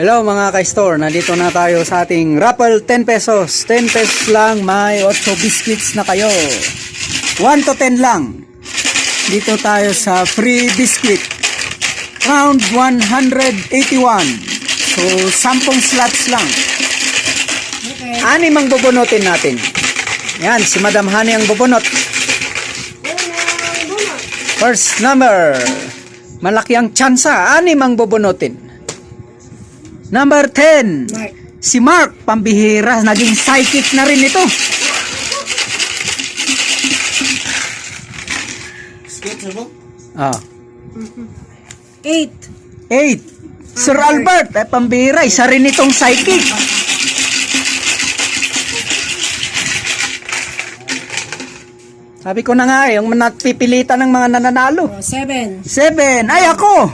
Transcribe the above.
Hello mga ka-store, nandito na tayo sa ating raffle 10 pesos. 10 pesos lang, may 8 biscuits na kayo. 1 to 10 lang. Dito tayo sa free biscuit. Round 181. So, 10 slots lang. Anim ang bubunutin natin. Yan, si Madam Honey ang bubunot. First number. Malaki ang tsansa. Anim ang bubunutin. Number 10. Si Mark, pambihira. Naging psychic na rin ito. Ah. 8. Sir Albert, pambihira. Isa rin itong psychic. Sabi ko na nga, yung nagpipilitan ng mga nananalo. 7. 7. Ay, ako!